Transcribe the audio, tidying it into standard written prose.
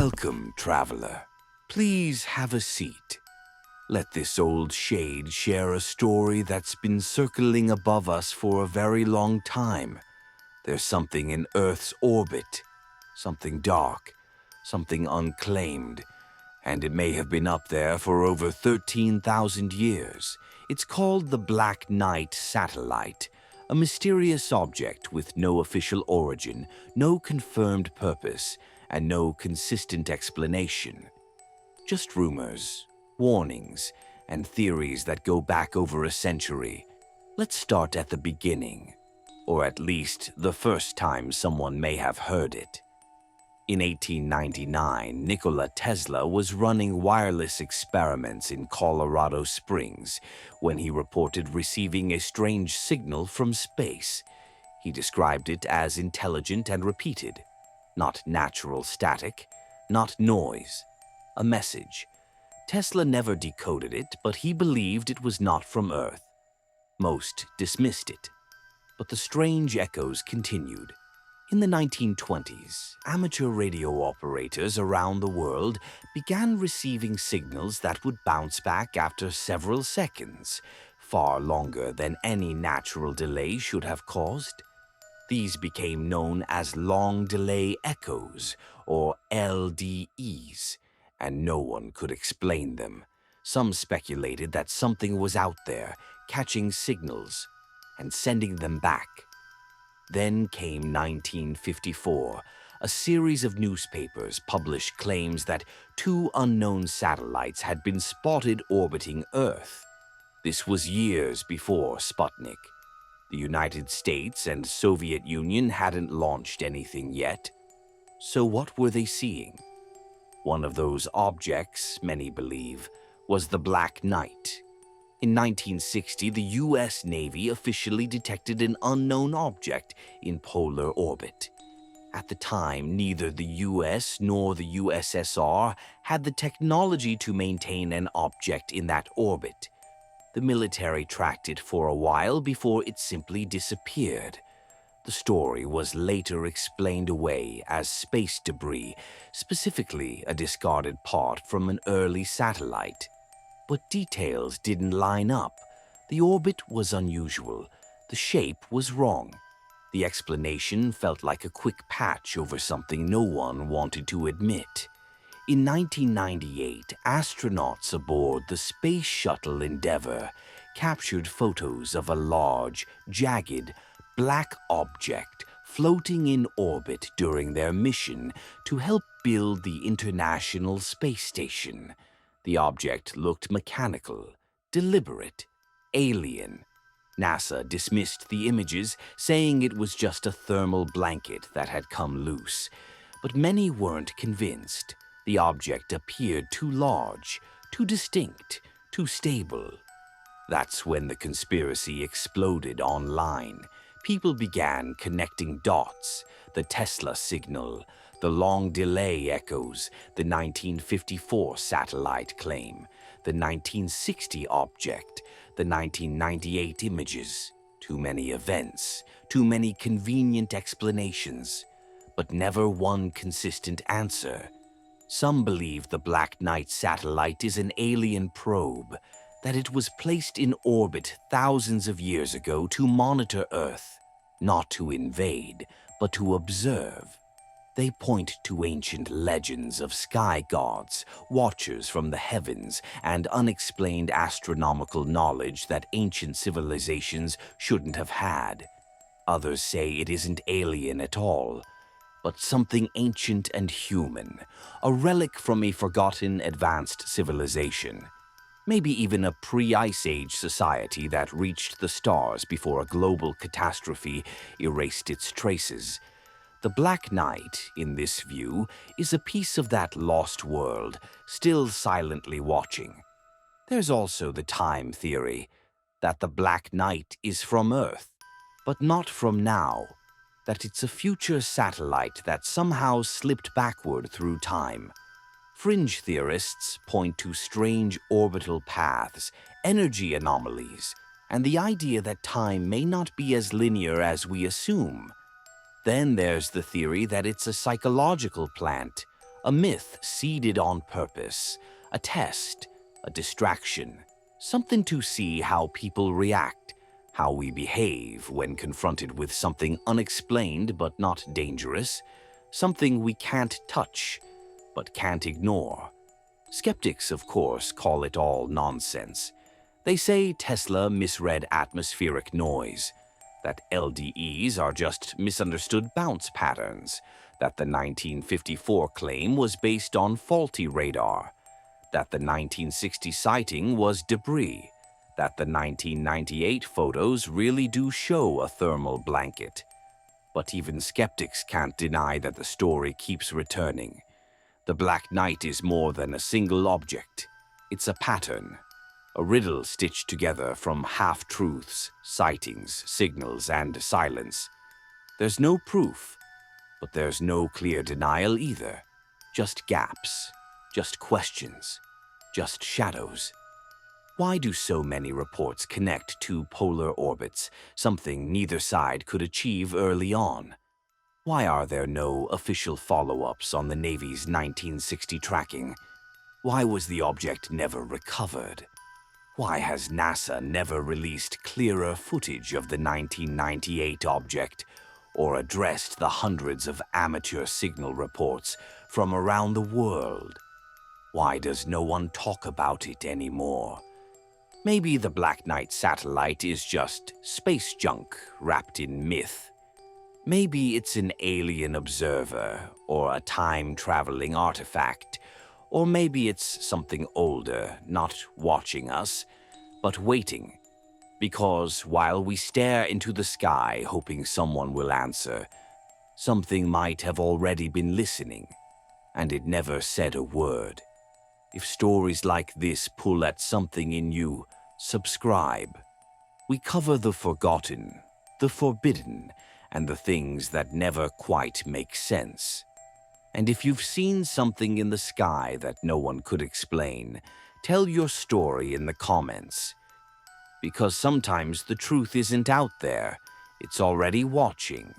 Welcome, traveler. Please have a seat. Let this old shade share a story that's been circling above us for a very long time. There's something in Earth's orbit, something dark, something unclaimed, and it may have been up there for over 13,000 years. It's called the Black Knight Satellite, a mysterious object with no official origin, no confirmed purpose, and no consistent explanation. Just rumors, warnings, and theories that go back over a century. Let's start at the beginning, or at least the first time someone may have heard it. In 1899, Nikola Tesla was running wireless experiments in Colorado Springs when he reported receiving a strange signal from space. He described it as intelligent and repeated, not natural static, not noise, a message. Tesla never decoded it, but he believed it was not from Earth. Most dismissed it, but the strange echoes continued. In the 1920s, amateur radio operators around the world began receiving signals that would bounce back after several seconds, far longer than any natural delay should have caused. These became known as long-delay echoes, or LDEs, and no one could explain them. Some speculated that something was out there, catching signals and sending them back. Then came 1954. A series of newspapers published claims that two unknown satellites had been spotted orbiting Earth. This was years before Sputnik. The United States and Soviet Union hadn't launched anything yet. So what were they seeing? One of those objects, many believe, was the Black Knight. In 1960, the U.S. Navy officially detected an unknown object in polar orbit. At the time, neither the U.S. nor the USSR had the technology to maintain an object in that orbit. The military tracked it for a while before it simply disappeared. The story was later explained away as space debris, specifically a discarded part from an early satellite. But details didn't line up. The orbit was unusual. The shape was wrong. The explanation felt like a quick patch over something no one wanted to admit. In 1998, astronauts aboard the Space Shuttle Endeavour captured photos of a large, jagged, black object floating in orbit during their mission to help build the International Space Station. The object looked mechanical, deliberate, alien. NASA dismissed the images, saying it was just a thermal blanket that had come loose. But many weren't convinced. The object appeared too large, too distinct, too stable. That's when the conspiracy exploded online. People began connecting dots, the Tesla signal, the long-delay echoes, the 1954 satellite claim, the 1960 object, the 1998 images. Too many events, too many convenient explanations, but never one consistent answer. Some believe the Black Knight satellite is an alien probe, that it was placed in orbit thousands of years ago to monitor Earth, not to invade, but to observe. They point to ancient legends of sky gods, watchers from the heavens, and unexplained astronomical knowledge that ancient civilizations shouldn't have had. Others say it isn't alien at all, but something ancient and human, a relic from a forgotten advanced civilization. Maybe even a pre-Ice Age society that reached the stars before a global catastrophe erased its traces. The Black Knight, in this view, is a piece of that lost world, still silently watching. There's also the time theory, that the Black Knight is from Earth, but not from now, that it's a future satellite that somehow slipped backward through time. Fringe theorists point to strange orbital paths, energy anomalies, and the idea that time may not be as linear as we assume. Then there's the theory that it's a psychological plant, A myth seeded on purpose, a test, a distraction, something to see how people react, how we behave when confronted with something unexplained but not dangerous, something we can't touch but can't ignore. Skeptics, of course, call it all nonsense. They say Tesla misread atmospheric noise, that LDEs are just misunderstood bounce patterns, that the 1954 claim was based on faulty radar, that the 1960 sighting was debris, that the 1998 photos really do show a thermal blanket. But even skeptics can't deny that the story keeps returning. The Black Knight is more than a single object. It's a pattern, a riddle stitched together from half-truths, sightings, signals, and silence. There's no proof, but there's no clear denial either. Just gaps, just questions, just shadows. Why do so many reports connect two polar orbits, something neither side could achieve early on? Why are there no official follow-ups on the Navy's 1960 tracking? Why was the object never recovered? Why has NASA never released clearer footage of the 1998 object or addressed the hundreds of amateur signal reports from around the world? Why does no one talk about it anymore? Maybe the Black Knight satellite is just space junk wrapped in myth. Maybe it's an alien observer or a time-traveling artifact, or maybe it's something older, not watching us, but waiting. Because while we stare into the sky hoping someone will answer, something might have already been listening, and it never said a word. If stories like this pull at something in you, subscribe. We cover the forgotten, the forbidden, and the things that never quite make sense. And if you've seen something in the sky that no one could explain, tell your story in the comments. Because sometimes the truth isn't out there, it's already watching.